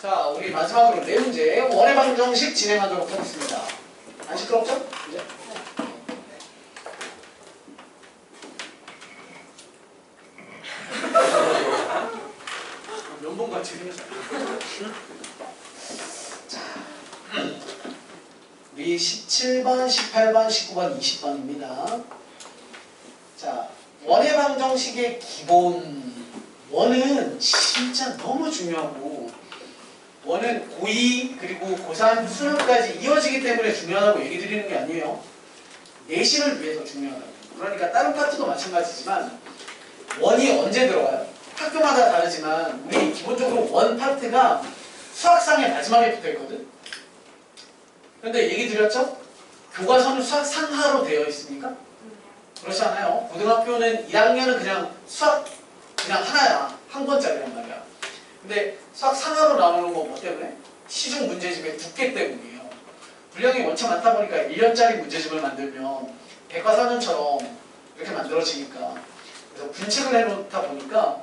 자, 우리 마지막으로 네 문제 원의 방정식 진행하도록 하겠습니다. 안 시끄럽죠? 이제? 면봉같이 생겼어요. 자, 우리 17번, 18번, 19번, 20번입니다. 자, 원의 방정식의 기본 원은 진짜 너무 중요하고 원은 고2 그리고 고3 수능까지 이어지기 때문에 중요하다고 얘기 드리는 게 아니에요. 내신을 위해서 중요하다고. 그러니까 다른 파트도 마찬가지지만 원이 언제 들어가요? 학교마다 다르지만 우리 기본적으로 원 파트가 수학상의 마지막에 붙어있거든? 그런데 얘기 드렸죠? 교과서는 수학 상하로 되어 있습니까? 그렇지 않아요. 고등학교는 1학년은 그냥 수학 그냥 하나야. 한 권짜리란 말이야. 근데 수학 상하로 나누는 건 뭐 때문에? 시중 문제집의 두께 때문이에요. 분량이 원체 많다 보니까 1년짜리 문제집을 만들면 백과사전처럼 이렇게 만들어지니까 그래서 분책을 해놓다 보니까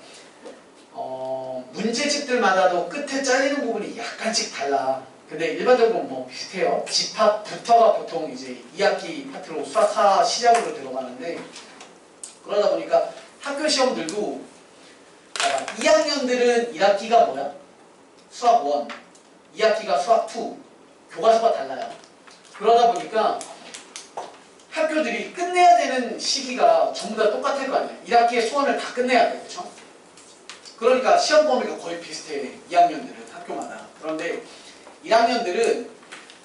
문제집들마다도 끝에 잘리는 부분이 약간씩 달라. 근데 일반적으로 뭐 비슷해요. 집합부터가 보통 이제 2학기 파트로 수학하 시작으로 들어가는데 그러다 보니까 학교 시험들도 2학년들은 1학기가 뭐야? 수학 1, 2학기가 수학 2, 교과서가 달라요. 그러다 보니까 학교들이 끝내야 되는 시기가 전부 다 똑같을 거 아니야. 1학기의 수원을 다 끝내야 돼. 그렇죠? 그러니까 시험 범위가 거의 비슷해. 2학년들은 학교마다. 그런데 1학년들은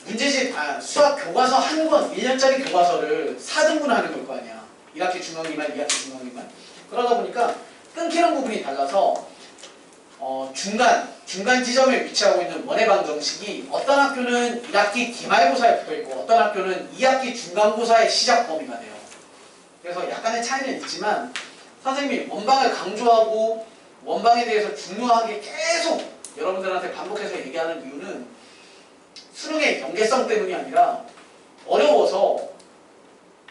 문제집, 수학 교과서 한 권, 1년짜리 교과서를 4등분 하는 걸 거 아니야. 1학기 중간기만, 2학기 중간기만. 그러다 보니까 끊기는 부분이 달라서 중간 지점에 위치하고 있는 원의 방정식이 어떤 학교는 1학기 기말고사에 붙어있고 어떤 학교는 2학기 중간고사의 시작 범위가 돼요. 그래서 약간의 차이는 있지만 선생님이 원방을 강조하고 원방에 대해서 중요하게 계속 여러분들한테 반복해서 얘기하는 이유는 수능의 연계성 때문이 아니라 어려워서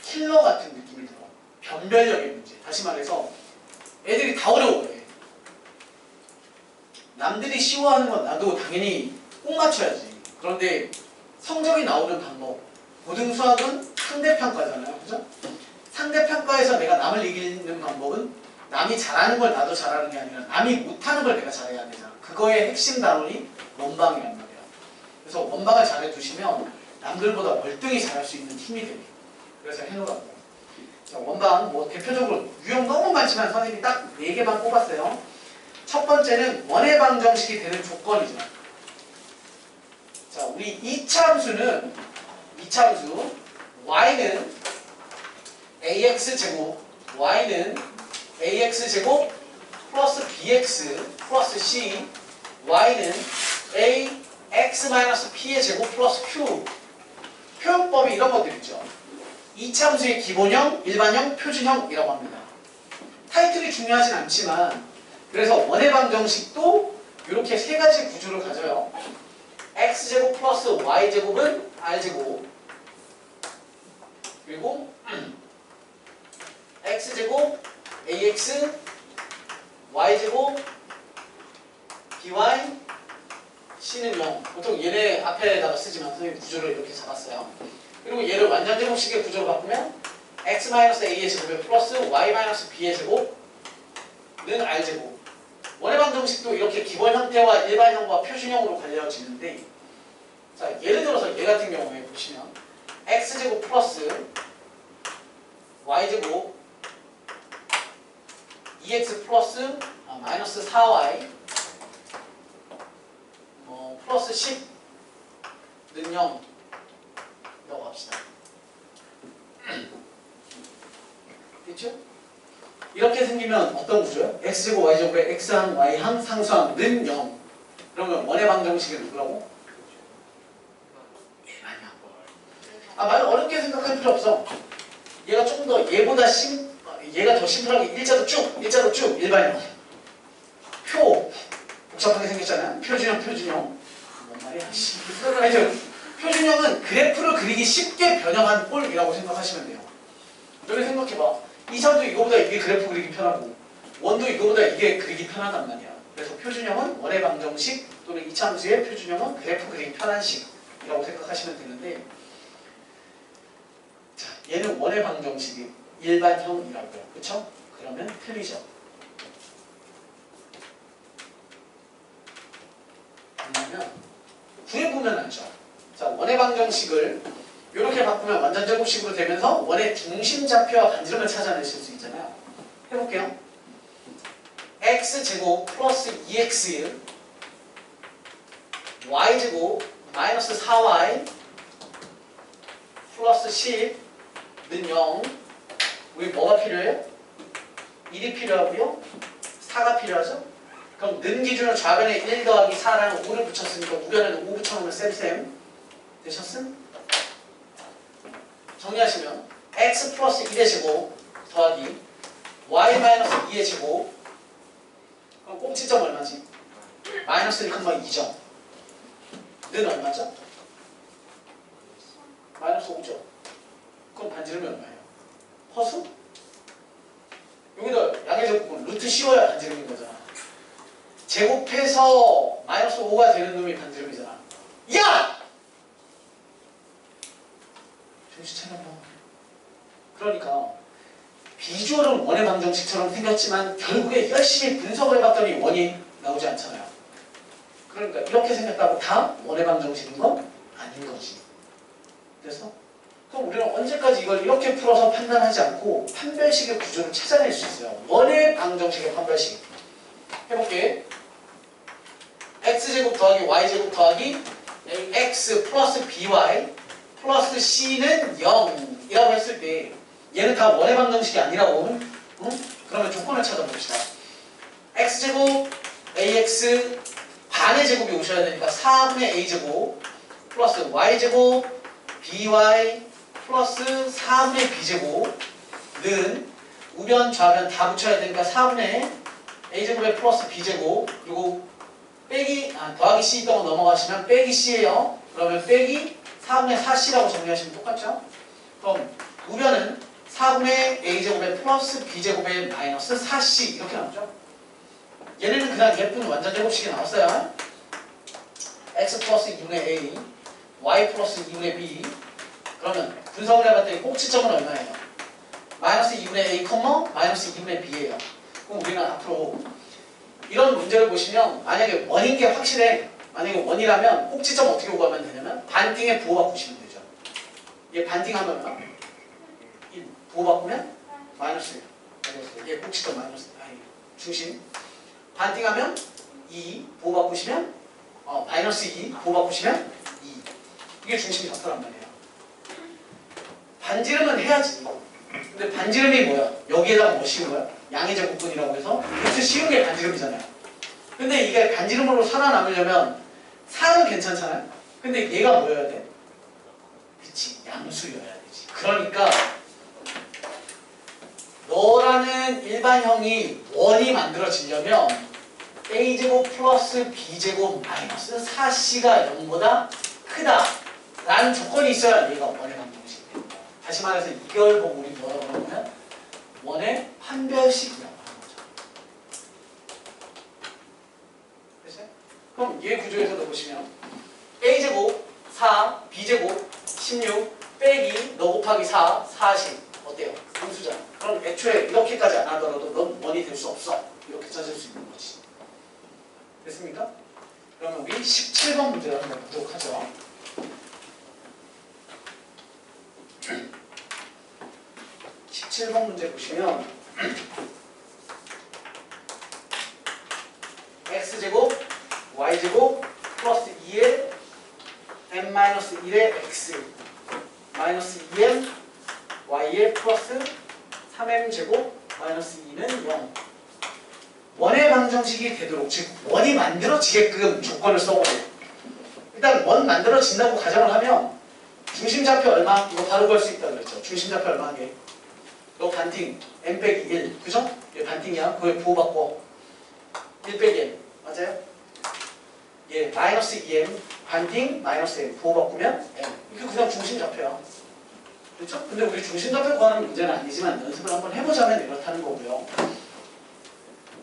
킬러 같은 느낌이 들어. 변별력의 문제. 다시 말해서 애들이 다 어려워해. 남들이 쉬워하는 건 나도 당연히 꼭 맞춰야지. 그런데 성적이 나오는 방법. 고등수학은 상대평가잖아요. 그죠? 상대평가에서 내가 남을 이기는 방법은 남이 잘하는 걸 나도 잘하는 게 아니라 남이 못하는 걸 내가 잘해야 되잖아. 그거의 핵심 단원이 원방이란 말이야. 그래서 원방을 잘해두시면 남들보다 월등히 잘할 수 있는 힘이 돼요. 그래서 해놓으라고. 자, 원방 뭐 대표적으로 유형 너무 많지만 선생님이 딱 4개만 뽑았어요. 첫 번째는 원의 방정식이 되는 조건이죠. 자, 우리 이차함수 y는 ax제곱 y는 ax제곱 플러스 bx 플러스 c y는 ax-p의 제곱 플러스 q 표현법이 이런 것들 있죠. 이차함수의 기본형, 일반형, 표준형이라고 합니다. 타이틀이 중요하진 않지만 그래서 원의 방정식도 이렇게 세 가지 구조를 가져요. x제곱 플러스 y제곱은 r제곱 그리고 x제곱 ax y제곱 by c는 0. 보통 얘네 앞에다가 쓰지만 선생님 구조를 이렇게 잡았어요. 그리고 얘를 완전제곱식의 구조로 바꾸면 x-a의 제곱에 플러스 y-b의 제곱은 r제곱. 원의 방정식도 이렇게 기본 형태와 일반형과 표준형으로 갈려지는데 자, 예를 들어서 얘 같은 경우에 보시면 x제곱 플러스 y제곱 2x 플러스 마이너스 4y 플러스 10는 0이라고 합시다. 됐죠? 이렇게 생기면 어떤 구조요? x제곱 y제곱에 x항 y항 상수항은 0. 그러면 원의 방정식은 누구라고? 일반형. 말 어렵게 생각할 필요 없어. 얘가 조금 더 얘가 더 심플하게 일자로 쭉 일반형. 표 복잡하게 생겼잖아요. 표준형. 뭔 말이야? 하여튼 표준형은 그래프를 그리기 쉽게 변형한 꼴이라고 생각하시면 돼요. 여기 생각해봐. 이차함도 이거보다 이게 그래프 그리기 편하고 원도 이거보다 이게 그리기 편하단 말이야. 그래서 표준형은 원의 방정식 또는 이차함수의 표준형은 그래프 그리기 편한 식이라고 생각하시면 되는데, 자, 얘는 원의 방정식이 일반형이라고요. 그쵸? 그러면 틀리죠. 왜냐면 구해보면 알죠. 자, 원의 방정식을 이렇게 바꾸면 완전 제곱식으로 되면서 원의 중심좌표와 반지름을 찾아내실 수 있잖아요. 해볼게요. x제곱 플러스 2x y제곱 마이너스 4y 플러스 10는 0. 우리 뭐가 필요해요? 1이 필요하고요. 4가 필요하죠? 그럼 는 기준으로 좌변에 1 더하기 4라는 5를 붙였으니까 우변에는 5 붙여놓으면 쌤쌤 되셨음? 정리하시면 x 플러스 1의 제곱 더하기 y 마이너스 2의 제곱, 그럼 꼭지점 얼마지? 마이너스 1,2죠. 는 얼마죠? 마이너스 5죠. 그럼 반지름이 얼마예요? 허수? 여기다 양의 제곱은 루트 씌워야 반지름인 거잖아. 제곱해서 마이너스 5가 되는 놈이 반지름이잖아. 야! 정신 차려봐. 그러니까 비주얼은 원의 방정식처럼 생겼지만 결국에 열심히 분석을 해봤더니 원이 나오지 않잖아요. 그러니까 이렇게 생겼다고 다 원의 방정식인 건 아닌 거지. 그래서 그럼 우리는 언제까지 이걸 이렇게 풀어서 판단하지 않고 판별식의 구조를 찾아낼 수 있어요. 원의 방정식의 판별식. 해볼게. x제곱 더하기 y제곱 더하기 ax 플러스 by 플러스 c는 0이라고 했을 때 얘는 다 원의 방정식이 아니라고. 응? 그러면 조건을 찾아봅시다. x제곱 ax 반의 제곱이 오셔야 되니까 4분의 a제곱 플러스 y제곱 by 플러스 4분의 b제곱는 우변 좌변 다 붙여야 되니까 4분의 a제곱에 플러스 b제곱, 그리고 빼기 더하기 c 있다고 넘어가시면 빼기 c예요. 그러면 빼기 4분의 4c라고 정리하시면 똑같죠? 그럼 우변은 4분의 a제곱에 플러스 b제곱에 마이너스 4c 이렇게 나오죠? 얘네는 그냥 예쁜 완전 제곱식이 나왔어요. x 플러스 2분의 a, y 플러스 2분의 b. 그러면 분석을 해봤더니 꼭지점은 얼마예요? 마이너스 2분의 a, 마이너스 2분의 b예요. 그럼 우리는 앞으로 이런 문제를 보시면 만약에 원인 게 확실해. 만약에 원이라면 꼭지점 어떻게 구하면 되냐면 반띵에 부호 바꾸시면 되죠. 얘 반띵하면 얼마? 1. 부호 바꾸면 마이너스 1. 얘 꼭지점 마이너스 중심. 반띵하면 2. 부호 바꾸시면 마이너스 2. 부호 바꾸시면 2. 이게 중심 좌표란 말이에요. 반지름은 해야지. 근데 반지름이 뭐야? 여기에다가 뭐 씌운 거야? 양의 제곱분이라고 해서 루트 씌운 게 반지름이잖아요. 근데 이게 반지름으로 살아남으려면 4는 괜찮잖아요. 근데 얘가 뭐여야 돼? 그치, 양수여야 되지. 그러니까 너라는 일반형이 원이 만들어지려면 a제곱 플러스 b제곱 마이너스 4c가 0보다 크다 라는 조건이 있어야 얘가 원의 방정식이에요. 다시 말해서 이걸 보고 우리 뭐라고 하냐면 원의 판별식이라고 하는 거죠. 됐어요? 그럼 얘 구조에서도 보시면 a제곱 4, b제곱 16 빼기 너 곱하기 4, 40 어때요? 분수잖아. 그럼 애초에 이렇게까지 안 하더라도 넌 원이 될 수 없어. 이렇게 찾을 수 있는 거지. 됐습니까? 그러면 우리 17번 문제를 한번 보도록 하죠. 17번 문제 보시면 x제곱 y제곱 플러스 2의 m-1의 x 마이너스 2m y의 플러스 3m제곱 마이너스 2는 0. 원의 방정식이 되도록, 즉 원이 만들어지게끔 조건을 써보고, 일단 원 만들어진다고 가정을 하면 중심좌표 얼마? 이거 바로 구할 수 있다고 그랬죠. 중심좌표 얼마 하게? 너 반띵 m 빼기 1 그죠? 얘 반띵이야. 그거에 부호 바꿔 1 빼기 m 맞아요? 얘 마이너스 2m 반띵 마이너스 m 부호 바꾸면 m. 이게 그냥 중심좌표야. 그렇죠? 근데 우리 중심좌표 구하는 문제는 아니지만 연습을 한번 해보자면 이렇다는 거고요.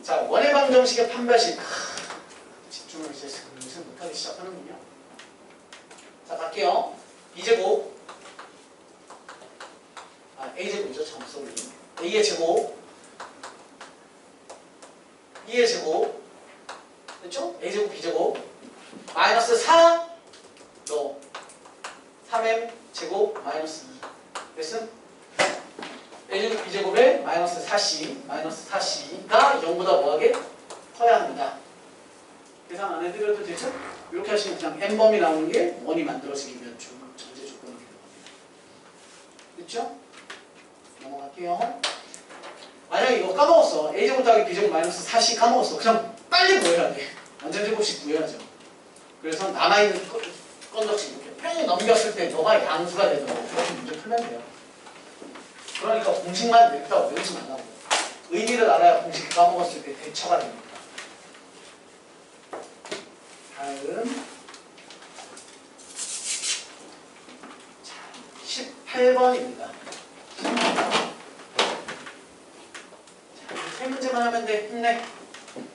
자, 원의 방정식의 판별식. 집중을 이제 연습 못하기 시작하는군요. 자, 갈게요. B제곱. A제곱이죠. 참, 쏘리. A의 제곱. B의 제곱. 됐죠? A제곱, B제곱. 마이너스 4. 너. 3M 제곱 마이너스 2. 됐음? A제곱, B제곱에 마이너스 4C. 마이너스 4C가 0보다 뭐하게? 커야 합니다. 계산 안 해드려도 되죠? 이렇게 하시면 그냥 n번이 나오는 게 원이 만들어지면 전제 조건이 되는 겁니다. 됐죠? 넘어갈게요. 만약에 이거 까먹었어. A제곱 더하기 B제곱 마이너스 4C 까먹었어. 그냥 빨리 구해야 돼. 완전 제곱씩 구해야죠. 그래서 남아있는 건덕씩 이렇게 뿅 넘겼을 때 너가 양수가 되도록 그렇게 문제 풀면 돼요. 그러니까 공식만 냈다 외우지 말라고. 의미를 알아야 공식 까먹었을 때 대처가 됩니다. 다음 18번입니다. 세 문제만 하면 돼. 힘내.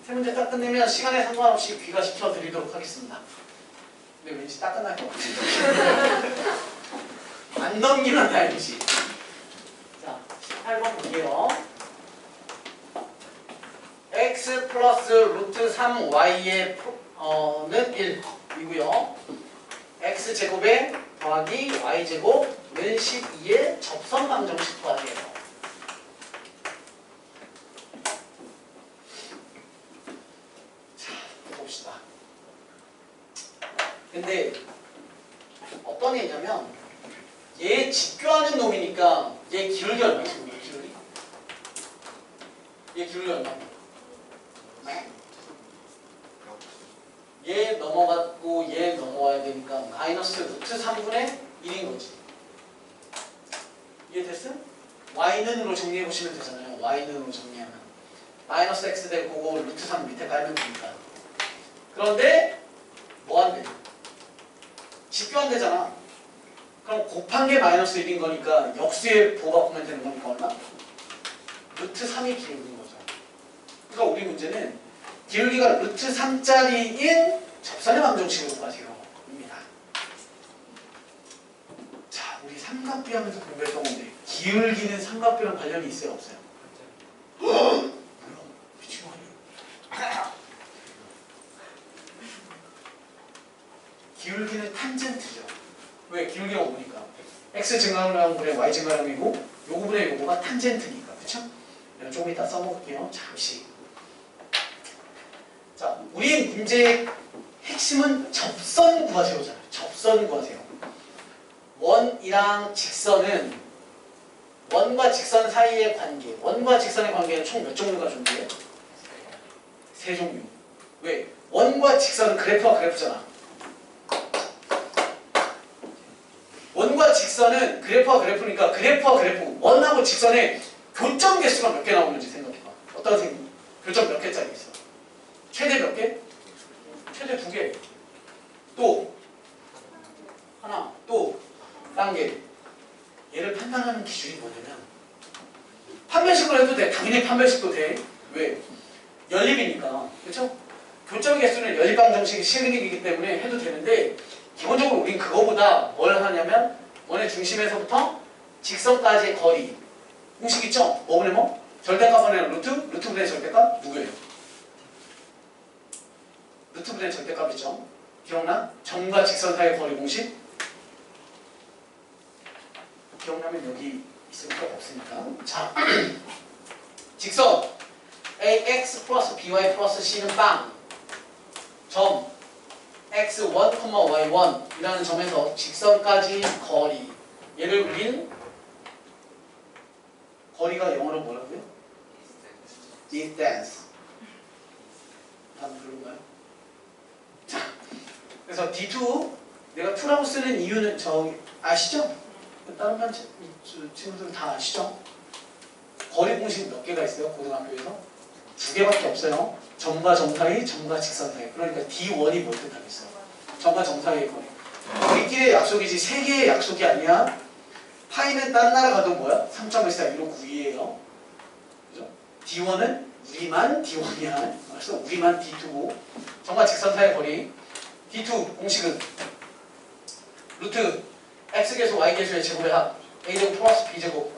세 문제 딱 끝내면 시간에 상관없이 귀가시켜 드리도록 하겠습니다. 근데 왠지 딱 끝날 것 같아요. 안 넘기면 다행이지. 자, 18번 볼게요. x 플러스 루트 3y의 는 1이고요. x제곱에 더하기 y제곱은 12의 접선 방정식 구하세요. 자, 봅시다. 근데 어떤 얘기냐면 얘 직교하는 놈이니까 얘 기울기 얼마 있습니까? 기울기? 얘 기울기 얼마? 얘 넘어갔고 얘 넘어와야 되니까 마이너스 루트 3분의 1인 거지. 이해됐음? y는으로 정리해 보시면 되잖아요. y는으로 정리하면 마이너스 x 되고 그거 루트 3 밑에 깔면 되니까. 그런데 뭐 안 돼? 직교한대잖아. 그럼 곱한 게 마이너스 1인 거니까 역수에 부호가 보면 되는 거니까 얼마? 루트 3이 기울기인 거죠. 그러니까 우리 문제는 기울기가 루트 3짜리인 접선의 방정식으로 구하세요. 입니다. 자, 우리 삼각비 하면서 공부했던 건데 기울기는 삼각비랑 관련이 있어요? 없어요? 뭐야? 미친 거 아니야? 기울기는 탄젠트죠. 왜? 기울기가 뭐니까? x 증가량분의 y 증가량이고 요거분의 요거가 탄젠트니까. 그쵸? 조금 이따 써먹을게요. 잠시. 자, 우리 문제의 핵심은 접선 구하세요잖아요. 접선 구하세요. 원이랑 직선은 원과 직선 사이의 관계. 원과 직선의 관계는 총 몇 종류가 존재해요? 세 종류. 왜? 원과 직선은 그래프와 그래프잖아. 원과 직선은 그래프와 그래프니까 그래프와 그래프 원하고 직선의 교점 개수가 몇 개 나오는지 생각해봐. 어떤 생각? 교점 몇 개짜리 있어? 최대 몇 개? 최대 2개. 또 하나. 또 단계. 얘를 판단하는 기준이 뭐냐면 판별식으로 해도 돼. 당연히 판별식도 돼. 왜? 연립이니까. 그렇죠? 교점 개수는 연립 방정식이 실리이기 때문에 해도 되는데 기본적으로 우린 그거보다 뭘 하냐면 원의 중심에서부터 직선까지의 거리 공식 있죠? 뭐 분의 뭐? 절대값분의 루트? 루트분의 절대값? 누구예요? 루트분의 절대값 있죠? 기억나? 점과 직선 사이의 거리 공식? 기억나면 여기 있을 필요가 없으니까. 자, 직선 ax 플러스 by 플러스 c는 빵 점 x1, y1 이라는 점에서 직선까지 거리 얘를 우린 거리가 영어로 뭐라고요? distance. 다음 그런가요? 자, 그래서 d2 내가 2라고 쓰는 이유는 저기 아시죠? 다른 반 친구들 다 아시죠? 거리 공식 몇 개가 있어요? 고등학교에서? 2개밖에 없어요. 점과 점 사이, 점과 직선 사이. 그러니까 D1이 뭘 뜻하겠어요? 점과 점 사이의 거리. 우리끼리의 약속이지 3개의 약속이 아니야. 파이는 다른 나라 가도 뭐야? 3.141592예요. 그죠? D1은 우리만 D1이야. 그래서 우리만 D2고 점과 직선 사이의 거리 D2 공식은 루트 x계수 y계수의 제곱의 합 a제곱 플러스 b제곱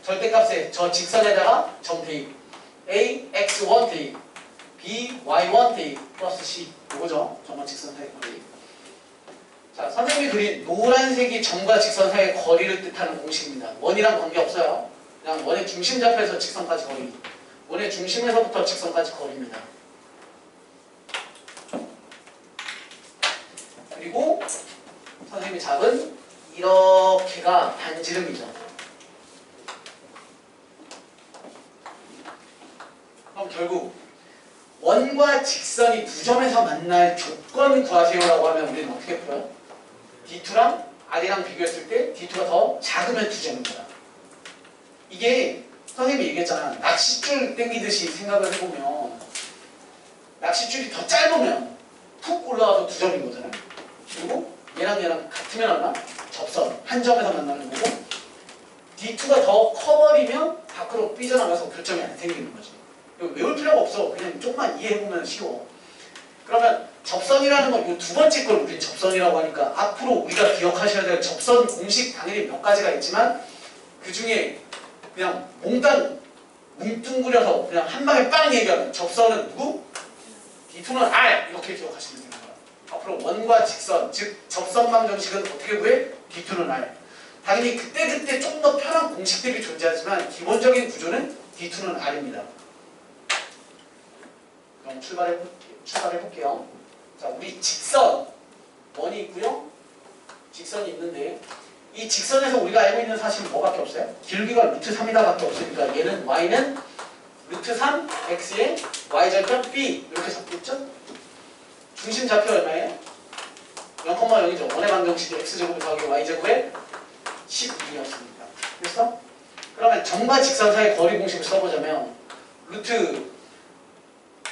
절대값에 저 직선에다가 점 대입 a x1 대입 b y1 대입 플러스 c 이거죠. 점과 직선 사이의 거리. 자, 선생님이 그린 노란색이 점과 직선 사이의 거리를 뜻하는 공식입니다. 원이랑 관계없어요. 그냥 원의 중심 좌표에서 직선까지 거리. 원의 중심에서부터 직선까지 거리입니다. 그리고 선생님이 잡은 이렇게가 반지름이죠. 그럼 결국 원과 직선이 두 점에서 만날 조건 구하세요라고 하면 우리는 어떻게 풀어요? D2랑 R이랑 비교했을 때 D2가 더 작으면 두 점입니다. 이게 선생님이 얘기했잖아. 낚싯줄 당기듯이 생각을 해보면 낚싯줄이 더 짧으면 푹 올라와서 두 점인 거잖아요. 그리고 얘랑 같으면 얼마? 접선. 한 점에서 만나는 거고 D2가 더 커버리면 밖으로 삐져나가서 교점이 안 생기는 거지. 이거 외울 필요가 없어. 그냥 조금만 이해해보면 쉬워. 그러면 접선이라는 건 이 두 번째 걸 우린 접선이라고 하니까 앞으로 우리가 기억하셔야 될 접선 공식 당연히 몇 가지가 있지만 그 중에 그냥 몽땅 뭉뚱그려서 그냥 한 방에 빵 얘기하면 접선은 누구? D2는 R 이렇게 기억하시면 됩니다. 앞으로 원과 직선 즉 접선방 정식은 어떻게 구해? D2는 R. 당연히 그때 좀 더 편한 공식들이 존재하지만 기본적인 구조는 D2는 R입니다. 그럼 출발해 볼게요. 자, 우리 직선 원이 있고요. 직선이 있는데 이 직선에서 우리가 알고 있는 사실은 뭐밖에 없어요? 길기가 루트 3이다밖에 없으니까 얘는 y는 루트 3 x의 y절편 b 이렇게 잡겠죠? 중심 좌표 얼마예요? 0,0이죠. 원의 방정식이 x제곱 더하기 y제곱에 12였습니다. 됐어? 그러면 점과 직선 사이의 거리 공식을 써보자면 루트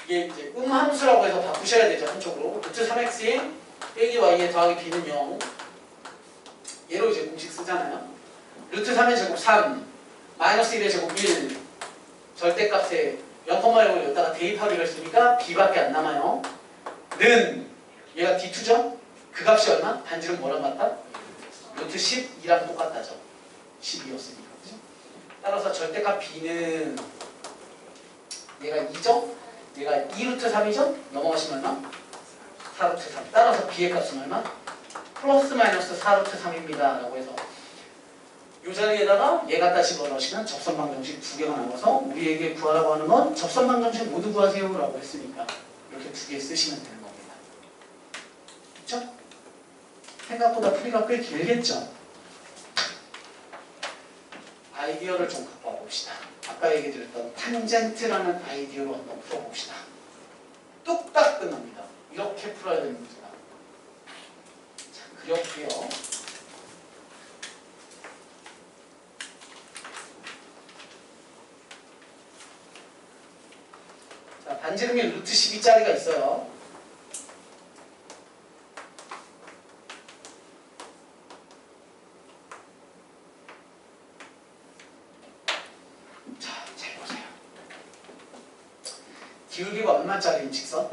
이게 이제 함수라고 해서 바꾸셔야 되죠. 한쪽으로 루트 3x에 빼기 y에 더하기 b는 0 얘로 이제 공식 쓰잖아요. 루트 3의 제곱 3 마이너스 1의 제곱 1 절대값에 0,0을 여기다가 대입하기로 했으니까 b밖에 안 남아요. 는 얘가 d2죠? 그 값이 얼마? 반지름 뭐랑 같다? 루트 12랑 똑같다죠. 12였으니까. 그죠? 따라서 절대값 b는 얘가 2죠? 얘가 2루트 3이죠? 넘어가시면 얼마? 4루트 3. 따라서 b의 값은 얼마? 플러스 마이너스 4루트 3입니다. 라고 해서 이 자리에다가 얘 갖다 집어넣으시면 접선방정식 두 개가 나와서 우리에게 구하라고 하는 건 접선방정식 모두 구하세요 라고 했으니까 이렇게 두 개 쓰시면 되는 겁니다. 그렇죠? 생각보다 풀이가 꽤 길겠죠? 아이디어를 좀 갖고 와봅시다. 아까 얘기 드렸던 탄젠트라는 아이디어로 한번 풀어봅시다. 뚝딱 끝납니다. 이렇게 풀어야 되는 문제다. 자, 그려볼게요. 자, 반지름이 루트 12짜리가 있어요. 자, 잘 보세요. 기울기가 얼마짜리인 직선?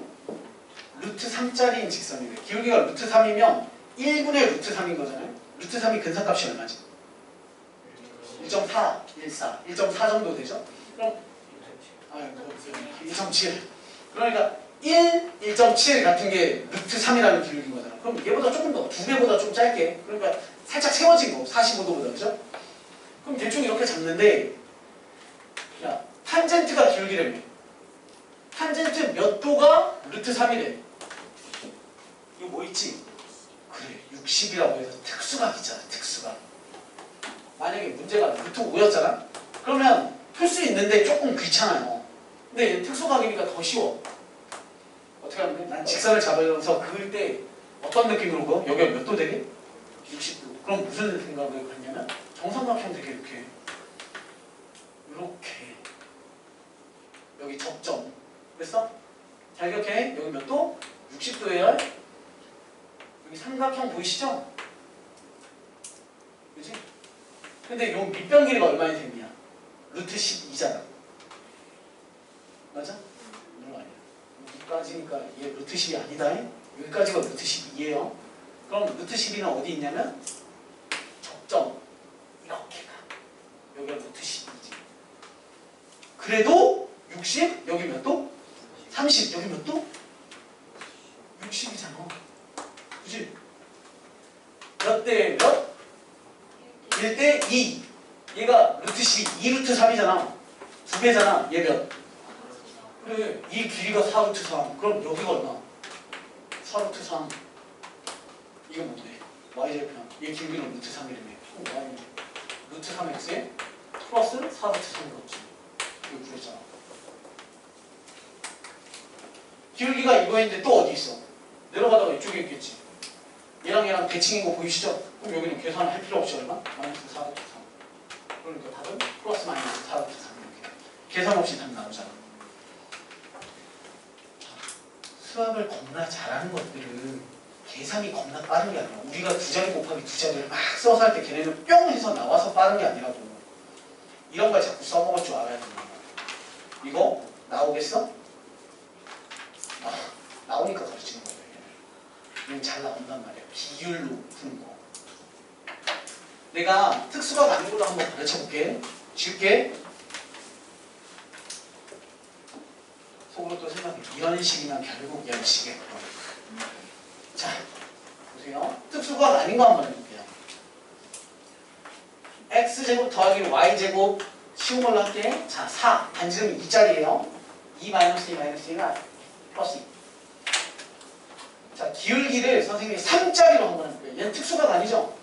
루트 3짜리인 직선이래요. 기울기가 루트 3이면 1분의 루트 3인 거잖아요. 루트 3이 근사값이 얼마지? 1.4, 1.4, 1.4 정도 되죠? 그럼 1.7. 그러니까 1.7 같은 게 루트 3이라는 기울기인 거잖아. 그럼 얘보다 조금 더, 2배보다 좀 짧게. 그러니까 살짝 세워진 거, 45도보다, 그죠? 그럼 대충 이렇게 잡는데, 야, 탄젠트가 기울기라며. 탄젠트 몇 도가 루트 3이래. 이거 뭐 있지? 그래, 60이라고 해서 특수각 있잖아, 특수각. 만약에 문제가 루트 5였잖아? 그러면 풀 수 있는데 조금 귀찮아요. 근데 얘 특수각이니까 더 쉬워. 어떻게 하면 돼? 난 직선을 잡으면서 그을 때 어떤 느낌으로 그어? 여기가 몇 도 되게? 60도. 그럼 무슨 생각을 했냐면 정삼각형 되게 이렇게 여기 접점. 그랬어? 잘 기억해. 여기 몇 도? 60도예요. 여기 삼각형 보이시죠? 그지? 근데 요 밑변 길이가 얼마나 됩니까? 루트 12잖아. 맞아? 물론 아니야. 여기까지니까 얘 루트 10이 아니다. 여기까지가 루트 12예요. 그럼 루트 12는 어디 있냐면 적점 이렇게 가. 여기가 루트 12지. 그래도 60 여기 몇 도? 30 여기 몇 도? 60이잖아. 그치? 몇 대 몇? 1대 2. 얘가 루트 12, 2루트 3이잖아. 2배잖아. 얘 몇? 그래. 이 길이가 4루트 3. 그럼 여기가 얼마? 4루트 3. 이게 뭔데? y절편. 얘 길이는 루트 3이라며. y 루트 3x에 플러스 4루트 3이었지. 이거 구했잖아. 기울기가 이거인데 또 어디 있어? 내려가다가 이쪽에 있겠지. 얘랑 얘랑 대칭인 거 보이시죠? 그럼 여기는 계산할 필요 없이 얼마? 마이너스 4루트 3. 그러니까 답은 플러스 마이너스 4루트 3 이렇게. 계산 없이 답 나오잖아. 수학을 겁나 잘하는 것들은 계산이 겁나 빠른 게 아니야. 우리가 2자리 곱하기 2자리를 막 써서 할 때 걔네는 뿅 해서 나와서 빠른 게 아니라고. 이런 걸 자꾸 써먹을 줄 알아야 된다. 이거 나오겠어? 나오니까 가르치는 거예요. 얘는 잘 나온단 말이야. 비율로 푸는 거. 내가 특수가 아닌 걸로 한번 가르쳐볼게. 쉽게. 속으로 또 생각해. 이런 식이면 결국 이런 식이에요. 자, 보세요. 특수가 아닌 거 한번 해볼게요. x제곱 더하기 y제곱 쉬운 걸로 할게. 자, 4. 반지름이 2짜리예요. 2 마이너스 2 마이너스 2가 플러스 2. 자, 기울기를 선생님이 3짜리로 한번 해볼게요. 얘는 특수가 아니죠?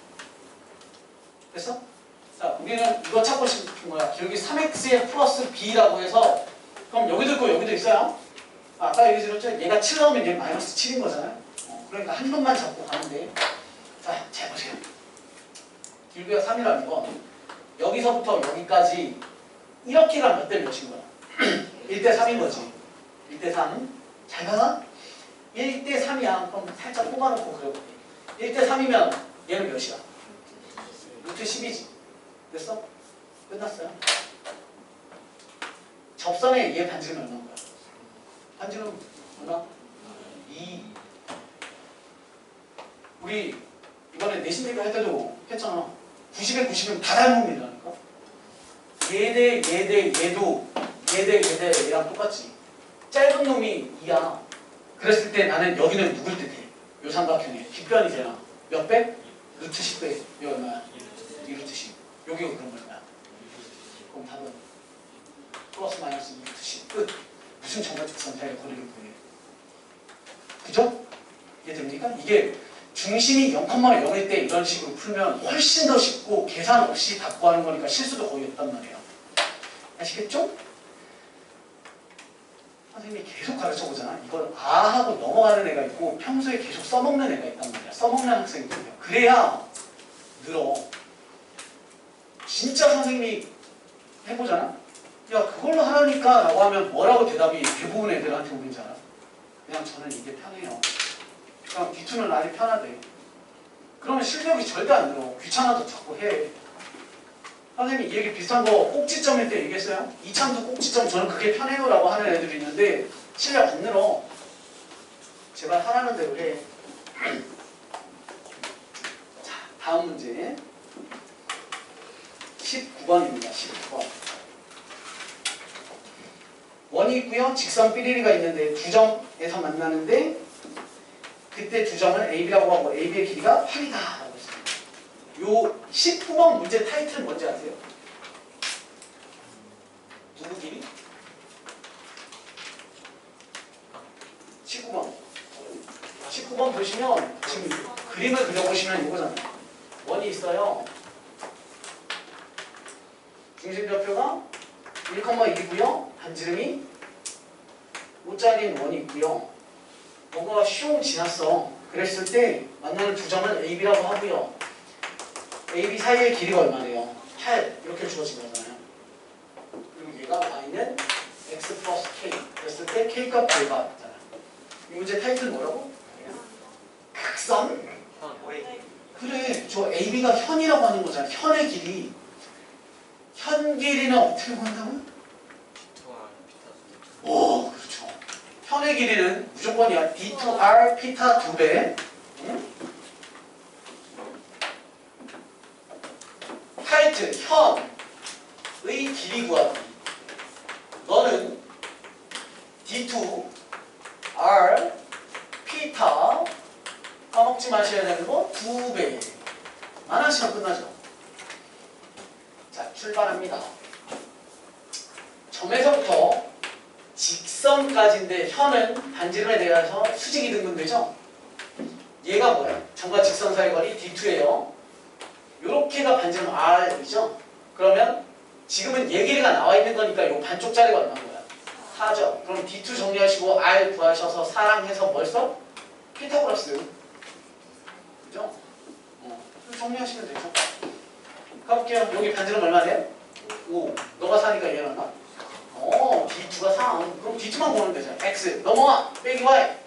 됐어? 자, 우리는 이거 찾고 싶은 거야. 기울기 3x에 플러스 b라고 해서 그럼 여기도 있고 여기도 있어요. 아까 얘기 드렸죠? 얘가 7 나오면 얘 마이너스 7인 거잖아요. 그러니까 한 놈만 잡고 가는데 자, 잘 보세요. 기울기가 3이라는 건 여기서부터 여기까지 이렇게가 몇 대 몇인 거야? 1대 3인 거지. 1대 3. 잘 봐봐. 1대 3이야. 그럼 살짝 뽑아놓고 그려볼게. 1대 3이면 얘는 몇이야? 루트 10이지. 됐어? 끝났어요. 접선에 얘 반지름이 얼마인 거야? 반지름 얼마? 2. 우리 이번에 내신 대비 할 때도 했잖아. 90에 90이면 다 닮은 일이라니까. 얘 대 얘 대 얘도 얘 대 얘 대 얘랑 똑같지. 짧은 놈이 2야. 그랬을 때 나는 여기는 누굴 뜻해? 요 삼각형에 뒷변이 되나? 몇 배? 루트 10배. 이거 얼마야? 2루트 10. 여기가 그런 거야. 그럼 답은 플러스 마이너스 2루트 10. 끝. 무슨 정과직선자의 거리를 구해. 그죠? 이해됩니까? 이게 중심이 0,0일 때 이런 식으로 풀면 훨씬 더 쉽고 계산 없이 답 구하는 거니까 실수도 거의 없단 말이에요. 아시겠죠? 선생님이 계속 가르쳐보잖아. 이걸 아 하고 넘어가는 애가 있고 평소에 계속 써먹는 애가 있단 말이야. 써먹는 학생이 있거든요. 그래야 늘어. 진짜 선생님이 해보잖아. 야 그걸로 하라니까 라고 하면 뭐라고 대답이 대부분 애들한테 오는지 알아? 그냥 저는 이게 편해요. 그럼 뒤투는 날이 편하대. 그러면 실력이 절대 안 늘어. 귀찮아도 자꾸 해. 선생님이 이 얘기 비슷한 거 꼭지점일 때 얘기했어요. 이참도 꼭지점 저는 그게 편해요 라고 하는 애들이 있는데 실력 안 늘어. 제발 하라는 대로 해. 자, 다음 문제 19번입니다. 19번. 원이 있고요. 직선 삐리리가 있는데 두 점에서 만나는데 그때 두 점을 AB라고 하고 AB의 길이가 8이다 라고 했습니다. 요 19번 문제 타이틀은 뭔지 아세요? 누구 길이? 19번. 19번 보시면 지금 그림을 그려보시면 이거잖아요. 원이 있어요. 중심좌표가 1,1이고요. 반지름이 5짜리인 원이 있고요. 뭔가가 슝 지났어. 그랬을 때 만나는 두 점을 AB라고 하고요. AB 사이의 길이가 얼마래요? 8 이렇게 주어진 거잖아요. 그리고 얘가 y는 x 플러스 k 그랬을 때 k값 얼마잖아요. 이 문제 타이틀 뭐라고? 극선? 그래, 저 AB가 현이라고 하는 거잖아. 현의 길이. 현 길이는 어떻게 구한다고요? 오, 그렇죠. 현의 길이는 무조건이야. D2R 피타 2배. 응? 하이트 현의 길이 구하기. 너는 D2R 피타 까먹지 마셔야 되는 거 2배. 만 하시면 끝나죠. 자, 출발합니다. 점에서부터 직선까지인데 현은 반지름에 대해서 수직이 등분되죠? 얘가 뭐야? 점과 직선 사이 거리 D2예요. 요렇게가 반지름 R이죠? 그러면 지금은 얘 길이가 나와 있는 거니까 요 반쪽짜리가 얼마인 거야? 4죠. 그럼 D2 정리하시고 R 구하셔서 4랑 해서 뭘 써? 피타고라스. 그죠? 정리하시면 되죠. 가볼게요. 여기 반지름 얼마 돼? 5. 너가 4니까 얘는 얼마? D2가 4. 그럼 D2만 보면 되죠. X 넘어와. 빼기 Y.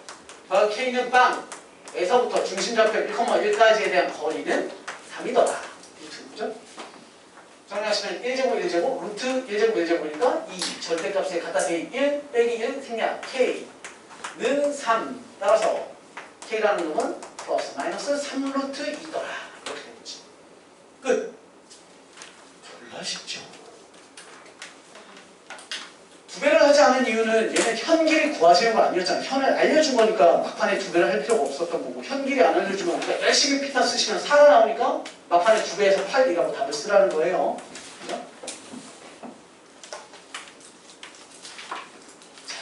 더하기 K는 빵. 에서부터 중심좌표 1,1까지에 대한 거리는 3이더라. D2. 그죠? 정리하시면 1제곱 1제곱 루트 1제곱 1제곱이니까 2. 절대값에 갖다 대기 1 빼기 1 생략 K는 3. 따라서 K라는 놈은 플러스 마이너스 3루트 2더라. 이렇게 되겠지. 끝. 졸라 쉽죠. 두 배를 하지 않은 이유는 얘는 현길이 구하시는 거 아니었잖아요. 현을 알려준 거니까 막판에 두 배를 할 필요가 없었던 거고, 현길이 안 알려주면 우리가 열심히 피타 쓰시면 4가 나오니까 막판에 두 배에서 8이라고 답을 쓰라는 거예요. 그죠? 자,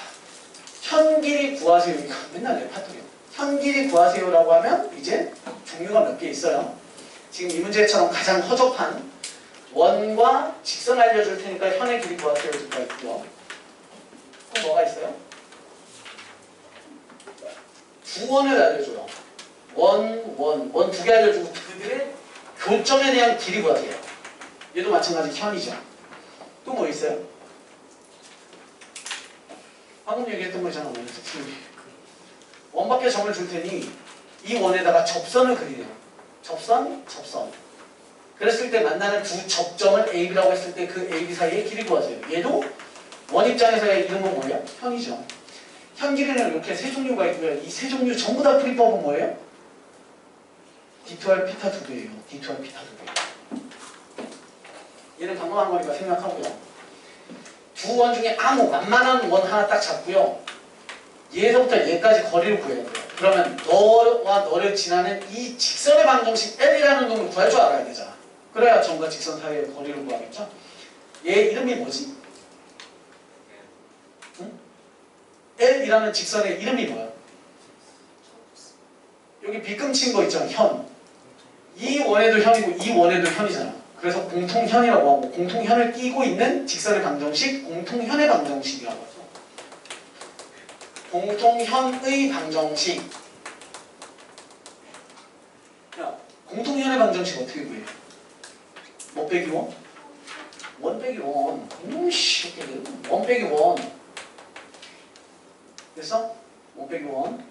현길이 구하세요. 이거 맨날 내 파토리요. 현길이 구하세요라고 하면 이제 종류가 몇 개 있어요. 지금 이 문제처럼 가장 허접한 원과 직선 알려줄 테니까 현의 길이 구하세요. 가 있고요. 또 뭐가 있어요? 두 원을 알려줘요. 원 두 개 알려주고 그들의 교점에 대한 길이 구하세요. 얘도 마찬가지 현이죠. 또 뭐 있어요? 방금 얘기했던 거잖아. 원밖에 점을 줄 테니 이 원에다가 접선을 그리래요. 접선. 그랬을 때 만나는 두 접점을 AB라고 했을 때 그 AB 사이의 길이 구하세요. 얘도 원 입장에서의 이름은 뭐예요? 현이죠. 현 길이는 이렇게 세 종류가 있고요. 이 세 종류 전부 다 풀이법은 뭐예요? D2R 피타 2배예요. D2R 피타 2배. 얘는 방금 한 거니까 생략하고요. 두 원 중에 아무 만만한 원 하나 딱 잡고요. 얘에서부터 얘까지 거리를 구해야 돼요. 그러면 너와 너를 지나는 이 직선의 방정식 L이라는 놈을 구할 줄 알아야 되잖아. 그래야 점과 직선 사이의 거리를 구하겠죠? 얘 이름이 뭐지? 응? L이라는 직선의 이름이 뭐야? 여기 빗금친 거 있잖아. 현. 이 원에도 현이고 이 원에도 현이잖아. 그래서 공통현이라고 하고 공통현을 띄고 있는 직선의 방정식 공통현의 방정식이라고 하죠. 공통현의 방정식. 야, 공통현의 방정식 어떻게 구해? 뭐 빼기 원? 원 빼기 원. 오씨, 원 빼기 원. 됐어? 원 빼기 원.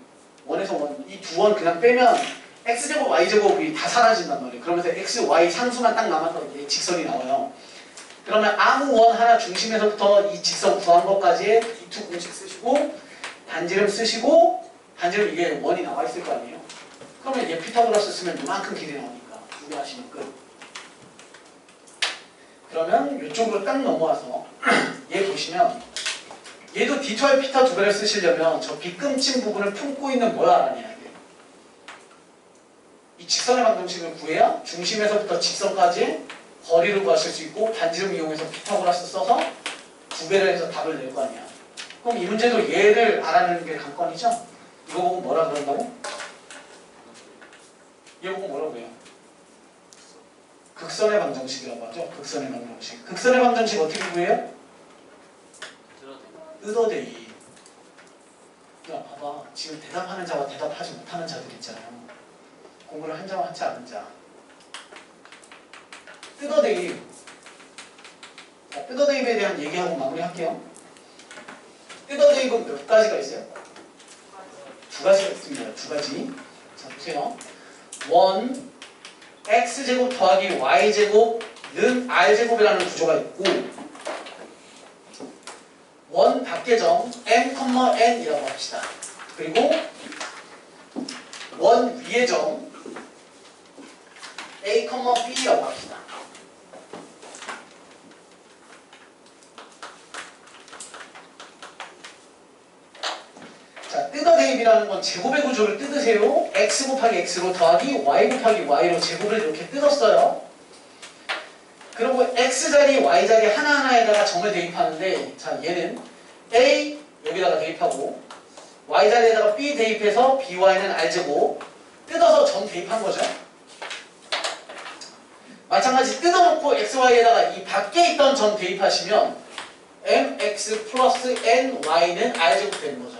원에서 원. 이 두 원 그냥 빼면 x제곱 y제곱이 다 사라진단 말이에요. 그러면서 x, y 상수만 딱 남아서 직선이 나와요. 그러면 아무 원 하나 중심에서부터 이 직선 구한 것까지의 D2 공식 쓰시고 반지름 쓰시고 반지름 이게 원이 나와 있을 거 아니에요. 그러면 얘 피타고라스 쓰면 이만큼 길이 나오니까 준비하시면 끝. 그러면 이쪽으로 딱 넘어와서 얘 보시면 얘도 D2R 피타 2배를 쓰시려면 저 빗금친 부분을 품고 있는 뭘 알아내야 돼요? 이 직선의 방정식을 구해야 중심에서부터 직선까지 거리를 구하실 수 있고 반지름 이용해서 피타고라스 써서 2배를 해서 답을 낼 거 아니야. 그럼 이 문제도 얘를 알아내는 게 관건이죠? 이거 보고 뭐라 그런다고? 얘 보고 뭐라고 해요? 극선의 방정식이라고 하죠. 극선의 방정식. 극선의 방정식 어떻게 구해요? 뜯어대기. 야 봐봐. 지금 대답하는 자와 대답하지 못하는 자들 있잖아요. 공부를 한 자와 하지 않은 자. 뜯어대기. 자, 뜯어대기에 대한 얘기하고 마무리할게요. 뜯어대기는 몇 가지가 있어요? 두 가지가 있습니다. 두 가지. 자 보세요. 원 x제곱 더하기 y제곱는 r제곱이라는 구조가 있고 원 밖에 밖의 점 m,n이라고 합시다. 그리고 원 위의 점 a, b라고 합시다. 자, 뜯어 대입이라는 건 제곱의 구조를 뜯으세요. x 곱하기 x로 더하기 y 곱하기 y로 제곱을 이렇게 뜯었어요. 그리고 x자리, y자리 하나하나에다가 점을 대입하는데, 자, 얘는 a 여기다가 대입하고 y자리에다가 b 대입해서 by는 r제곱 뜯어서 점 대입한 거죠. 마찬가지 뜯어놓고 xy에다가 이 밖에 있던 점 대입하시면 mx 플러스 ny는 r제곱 되는 거죠.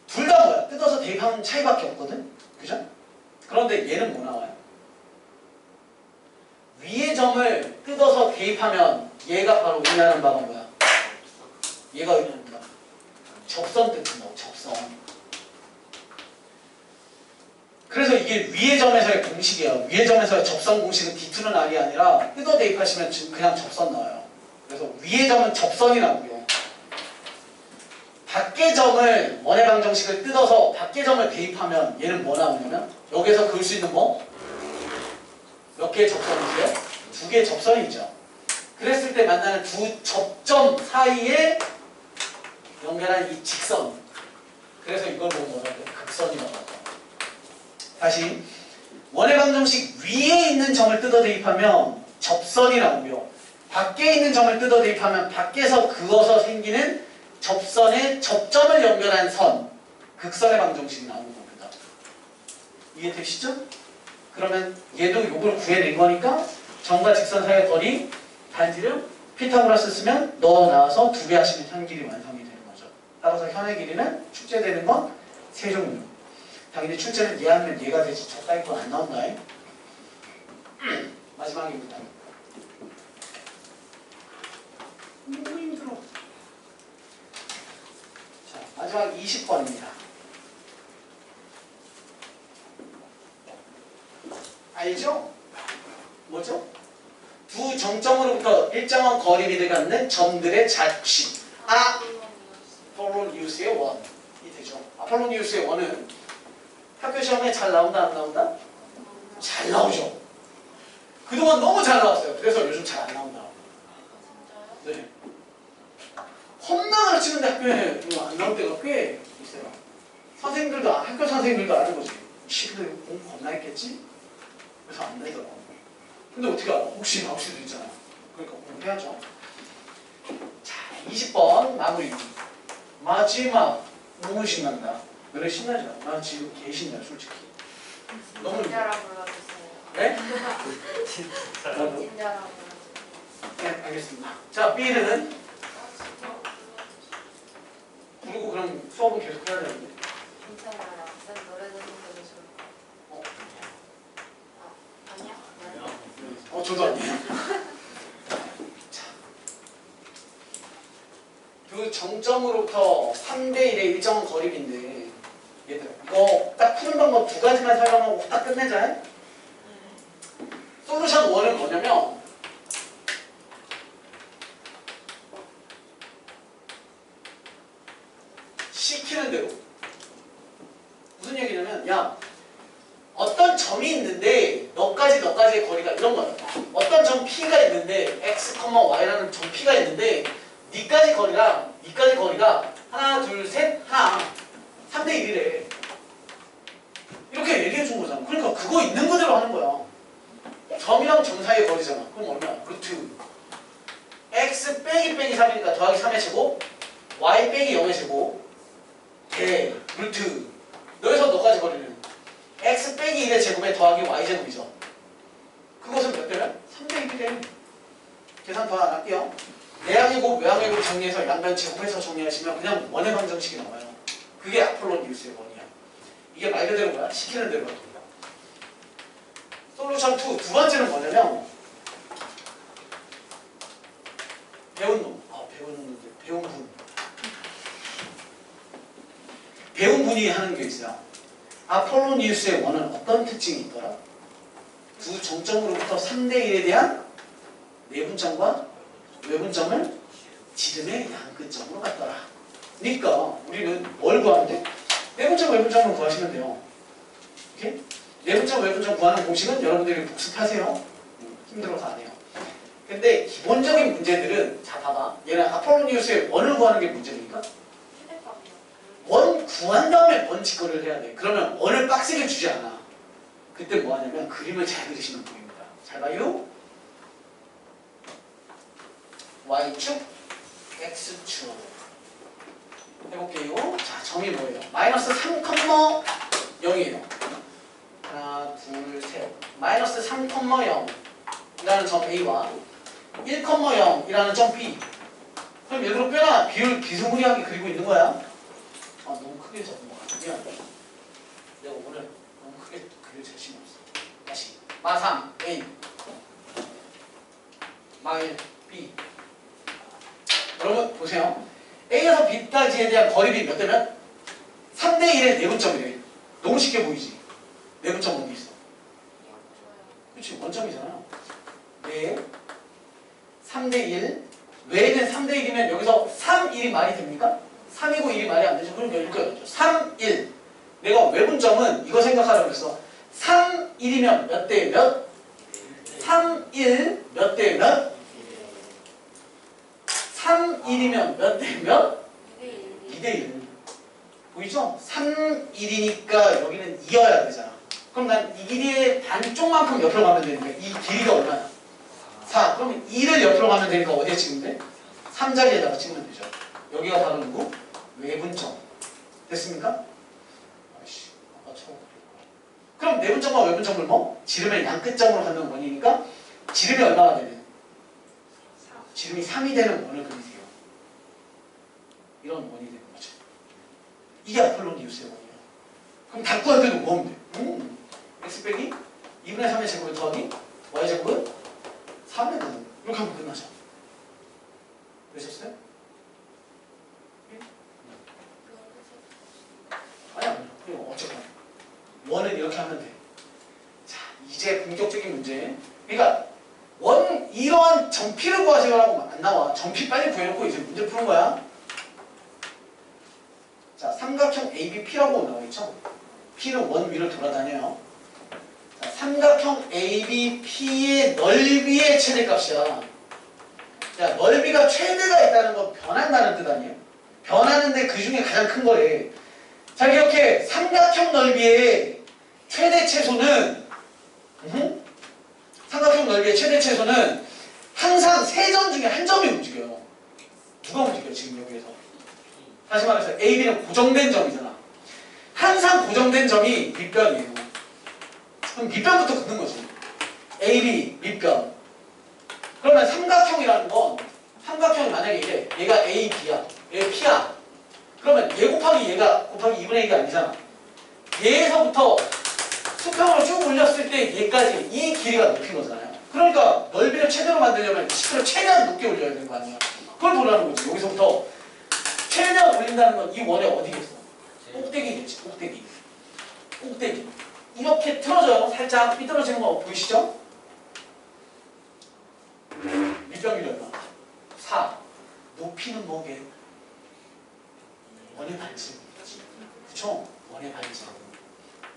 둘 다 뭐야? 뜯어서 대입하는 차이밖에 없거든? 그죠? 그런데 얘는 뭐 나와요? 위의 점을 뜯어서 대입하면 얘가 바로 의미하는 바가 뭐야? 얘가 의미하는 바 접선 뜯는다고, 접선. 그래서 이게 위의 점에서의 공식이에요. 위의 점에서의 접선 공식은 D2는 R이 아니라 뜯어 대입하시면 지금 그냥 접선 나와요. 그래서 위의 점은 접선이 나오고요. 밖의 점을 원의 방정식을 뜯어서 밖의 점을 대입하면 얘는 뭐 나오냐면 여기서 그을 수 있는 뭐? 몇 개의 접선이죠? 두 개의 접선이 있죠. 그랬을 때 만나는 두 접점 사이에 연결한 이 직선. 그래서 이걸 뭐라고 해요? 극선이라고 하죠. 다시 원의 방정식 위에 있는 점을 뜯어 대입하면 접선이 나오고요. 밖에 있는 점을 뜯어 대입하면 밖에서 그어서 생기는 접선의 접점을 연결한 선, 극선의 방정식이 나오는 겁니다. 이해되시죠? 그러면 얘도 요걸 구해낸 거니까 점과 직선 사이의 거리 단지를 피타고라스 쓰면 넣어 나와서 2배 하시면 현 길이 완성이 되는 거죠. 따라서 현의 길이는 축제되는 건 세 종류. 당연히 출제는 얘 하면 얘가 되지 저 따위 건 안 나온다. 마지막입니다. 너무 힘들어. 자, 마지막 20번입니다. 알죠? 뭐죠? 두 정점으로부터 일정한 거리를 갖는 점들의 자취. 아폴로니우스의 원이 되죠. 아폴로니우스의 원은 학교 시험에 잘 나온다 안 나온다? 잘 나오죠. 그동안 너무 잘 나왔어요. 그래서 요즘 잘 안 나온다. 네. 겁나 가르치는데 학교에 안 나올 때가 꽤 있어요. 선생님들도 학교 선생님들도 아는 거지. 친구들 공부 겁나 했겠지? 그래서 안 되더라고. 근데 어떻게 알아? 혹시 나올 수도 있잖아. 그러니까 공부해야죠. 자, 20번 마무리. 마지막. 너무 신난다. 노래 신나죠? 나 지금 개 신나 솔직히. 너무 진짜라 불러주세요. 네? 진짜라 불러주세요. 네, 알겠습니다. 자, B는 부르고 그럼 수업은 계속 해야 되는데. 괜찮아요. 쌤 노래 듣는 게 좋을 것 같아요. 아니야? 저도 아니에요. 자, 그 정점으로부터 3대 1의 일정 거리인데 얘들아 이거 딱 푸는 방법 두 가지만 설명하고 딱 끝내자. 솔루션 1은 뭐냐면 시키는 대로 무슨 얘기냐면 야 어떤 점이 있는데 너까지의 거리가 이런 거야. 어떤 점 P가 있는데 X, Y라는 점 P가 있는데 니까지 거리랑 니까지 거리가 하나, 둘, 셋, 하나 3대 1이래. 이렇게 얘기해 준 거잖아. 그러니까 그거 있는 그대로 하는 거야. 점이랑 점 사이의 거리잖아. 그럼 얼마야? 루트 X 빼기 3이니까 더하기 3의 제곱 Y 빼기 0의 제곱 대 루트 여기서 너까지 거리는 X 빼기 1의 제곱에 더하기 Y 제곱이죠. 그것은 몇 대면? 3대 1이래. 계산 더 안 할게요. 내항의 곱, 외항의 곱 정리해서 양변 제곱해서 정리하시면 그냥 원의 방정식이 나와요. 그게 아폴로니우스의 원이야. 이게 말 그대로 뭐야? 시키는 대로 합니다. 솔루션 2, 두 번째는 뭐냐면 배운 놈. 배운 분. 배운 분이 하는 게 있어요. 아폴로니우스의 원은 어떤 특징이 있더라? 두 정점으로부터 3대 1에 대한 내분점과 외분점을 지름의 양끝점으로 갔더라. 그러니까 우리는 뭘 구하면 돼? 내분점 외분점을 구하시면 돼요. 오케이? 내분점 외분점 구하는 공식은 여러분들이 복습하세요. 힘들어서 안 해요. 근데 기본적인 문제들은 자 봐봐. 얘는 아폴로니우스의 원을 구하는 게 문제니까 최대값이요. 원 구한 다음에 원 직거래를 해야 돼. 그러면 원을 빡세게 주지 않아. 그때 뭐 하냐면 그림을 잘 그리시면 보입니다. 잘 봐요. Y축, X축 해볼게요. 자, 점이 뭐예요? 마이너스 3,0이에요. 하나, 둘, 셋. 마이너스 3,0이라는 점 A와 1,0이라는 점 B. 그럼 얘들로 꽤나 비율 비스무리하게 그리고 있는 거야. 아, 너무 크게 잡은 거 같아. 미안. 내가 오늘 너무 크게 그릴 자신이 없어. 다시. 마3 A 마1 B. 여러분 보세요. A에서 B까지에 대한 거리비 몇 대면? 3대 1의 내분점이래. 너무 쉽게 보이지? 내분점 어디 있어? 그렇지, 원점이잖아. 네. 3대 1. 왜는 3대 1이면 여기서 3, 1이 말이 됩니까? 3이고 1이 말이 안 되죠. 그럼 이렇게 하죠. 3, 1. 내가 외분점은 이거 생각하라고 그랬어. 3, 1이면 몇 대 몇? 3, 1 몇 대 몇? 3, 1이면 몇 대 몇? 2대 1. 보이죠? 3, 1이니까 여기는 2여야 되잖아. 그럼 난 이 길이의 반쪽만큼 옆으로 가면 되니까 이 길이가 얼마야? 4. 그러면 2를 옆으로 가면 되니까 어디에 찍으면 돼? 3자리에다가 찍으면 되죠. 여기가 바로 누구? 외분점. 됐습니까? 아이씨, 아까 처음. 그럼 내분점과 외분점을 뭐? 지름의 양끝점으로 갖는 원이니까 지름이 얼마가 되는? 지름이 3이 되는 원을 그리세요. 이런 원이 되는 거죠. 이게 아폴로니우스의 원이에요. 그럼 닭구한테도 뭐 하면 돼? x 빼기 2분의 3의 제곱을 더하기 y 제곱은 3의 제곱. 이렇게 하면 끝나죠. 되셨어요? 아니야. 그냥 어쨌거나 원은 이렇게 하면 돼. 자, 이제 본격적인 문제. 그러니까 이러한 점피를 구하세요라고 안 나와. 점피 빨리 구해놓고 이제 문제 푸는 거야. 자, 삼각형 ABP라고 나와 있죠. P는 원 위를 돌아다녀요. 자, 삼각형 ABP의 넓이의 최대값이야. 자, 넓이가 최대가 있다는 건 변한다는 뜻 아니에요? 변하는데 그 중에 가장 큰 거래. 자, 이렇게 삼각형 넓이의 최대 최소는 삼각형 넓이의 최대 최소는 항상 세 점 중에 한 점이 움직여요. 누가 움직여 지금 여기에서? 다시 말해서 AB는 고정된 점이잖아. 항상 고정된 점이 밑변이에요. 그럼 밑변부터 긋는 거지. AB, 밑변. 그러면 삼각형이라는 건 삼각형이 만약에 이제 얘가 A, B야. 얘 P야. 그러면 얘 곱하기 얘가 곱하기 2분의 1이 아니잖아. 얘에서부터 수평으로 쭉 올렸을 때 얘까지 이 길이가 높인 거잖아요. 그러니까 넓이를 최대로 만들려면 10을 최대한 높게 올려야 되는 거 아니야. 그걸 보라는 거지. 여기서부터 최대한 올린다는 건 이 원의 어디겠어? 꼭대기겠지. 꼭대기. 꼭대기. 이렇게 틀어져요. 살짝 삐뚤어지는 거 보이시죠? 밑변 길이 얼마? 4. 높이는 뭐게? 원의 반지. 그쵸? 원의 반지.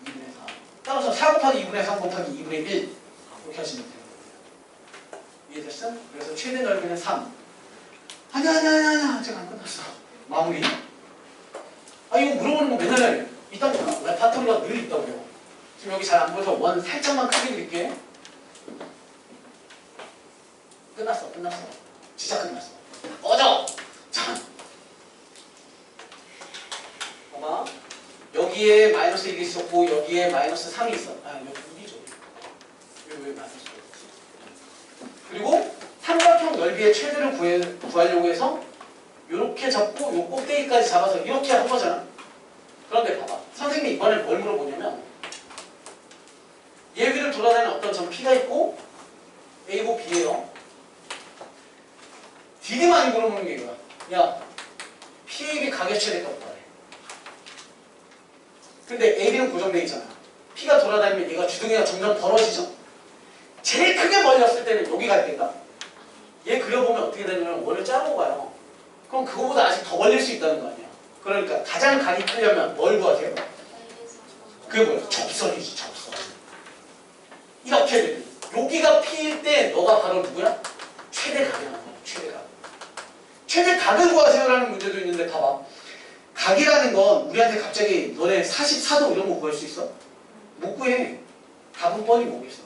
2분의 4. 따라서 4 곱하기 2분의 3 곱하기 2분의 1. 이렇게 하시면 돼요. 이해됐어? 그래서 최대 넓이는 3. 아니야. 아직 안 끝났어. 마무리. 아, 이거 물어보는 거 맨날 해. 있다니까. 레파토리가 늘 있다고요. 지금 여기 잘 안 보여서 원 살짝만 크게 그릴게. 끝났어. 진짜 끝났어. 꺼져! 자. 봐봐. 여기에 마이너스 1이 있었고, 여기에 마이너스 3이 있어. 아, 여기 2죠. 여기 왜 마이너스 1이 그리고 삼각형 넓이의 최대를 구하려고 해서 이렇게 잡고 요 꼭대기까지 잡아서 이렇게 한 거잖아. 그런데 봐봐. 선생님이 이번에 뭘 물어보냐면 얘 위를 돌아다니는 어떤 점 P가 있고 A고 B예요. 디디 많이 물어보는 게 이거야. 야, PAB 가계 최대값 구하래. 근데 AB는 고정돼 있잖아. P가 돌아다니면 얘가 주둥이가 점점 벌어지죠. 제일 크게 벌렸을 때는 여기 갈 때인가? 얘 그려보면 어떻게 되냐면 원을 자르고 가요. 그럼 그거보다 아직 더 걸릴 수 있다는 거 아니야. 그러니까 가장 각이 크려면 뭘 구하세요? 그게 뭐야? 접선이지, 접선. 이렇게 되면 여기가 P일 때 너가 바로 누구야? 최대각이 나온 거야. 최대각. 최대각을 구하세요라는 문제도 있는데 봐봐. 각이라는 건 우리한테 갑자기 너네 44도 이런 거 구할 수 있어? 못 구해. 답은 뻔히 뭐겠어?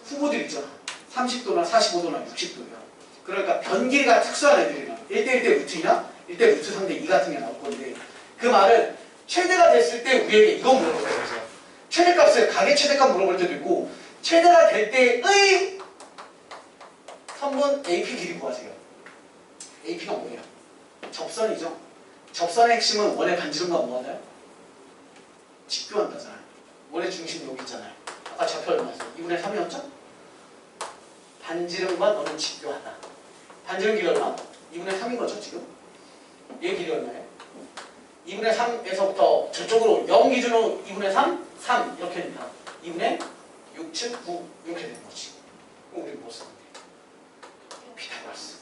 후보들 있잖아. 30도나 45도나 60도야. 그러니까 변길이가 특수한 애들이나 1대1대 루트이나 1대 루트 상대 2 같은 게 나올 건데 그 말은 최대가 됐을 때 우리에게 이건 물어볼 때가 있어요. 최대값을 각의 최대값 물어볼 때도 있고 최대가 될 때의 선분 AP 길이 구하세요. AP가 뭐예요? 접선이죠. 접선의 핵심은 원의 반지름과 뭐하나요? 직교한다잖아요. 원의 중심 여기 있잖아요. 아까 좌표 얼마였어요? 2분의 3이었죠? 반지름과 너는 직교하다. 반지름 길이 얼마? 2분의 3인 거죠 지금? 얘 길이 얼마예요? 2분의 3에서부터 저쪽으로 0 기준으로 2분의 3? 3 이렇게 된다. 2분의 6, 7, 9 이렇게 되는 거지. 그럼 우리 뭐 쓰면 돼? 피타고라스.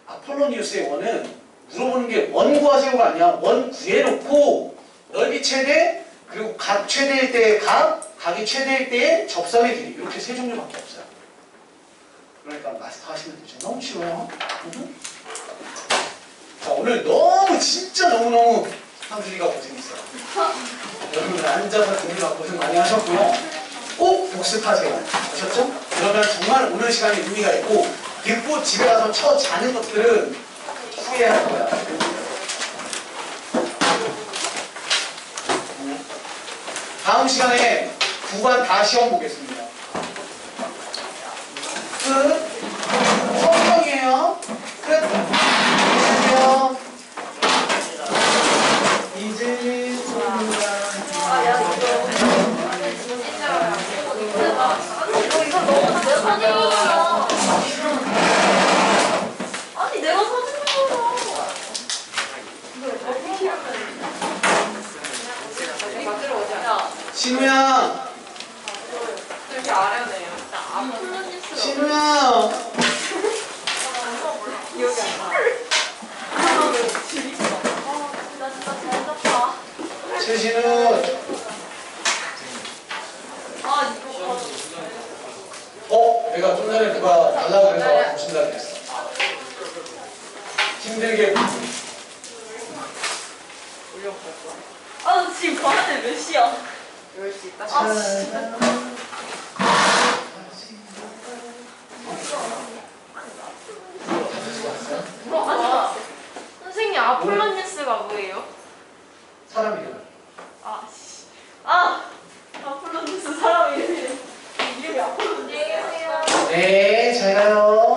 아폴로니우스의 원은 물어보는 게 원 구하세요가 아니야. 원 구해놓고 넓이 최대 그리고 각 최대일 때의 각, 각이 최대일 때의 접선의 길이 이렇게 세 종류밖에 없어요. 그러니까 마스터 하시면 되죠. 너무 쉬워요. 자 오늘 너무 진짜 너무너무 상준이가 고생했어요. 여러분 앉아서 준비가 고생 많이 하셨고요. 꼭 복습하세요. 아셨죠? 그러면 정말 오늘 시간이 의미가 있고 듣고 집에 가서 쳐 자는 것들은 후회할 거야. 다음 시간에 9반 다 시험 보겠습니다. 끝. 성경이에요. 끝. 안녕. 이제 이거 너무 내 사진이야. 아니 내가 사진 찍어서. 야, 신우야. 이렇게 아련해요. 아플로니스. 신우야. 기억이 안 나. 나 진짜 잘 잡다. 최신우. 아 이거 내가 좀 전에 누가 달라고 그래서 보신다 그랬어. 힘들게. 아 지금 과한테 몇 시야? 10시 있다. 아 진짜. 선생님 아폴로니스가 뭐예요? 사람 이름. 아폴로니스 사람 이름이 아폴로니스. 안녕히 계세요. 네, 잘 가요.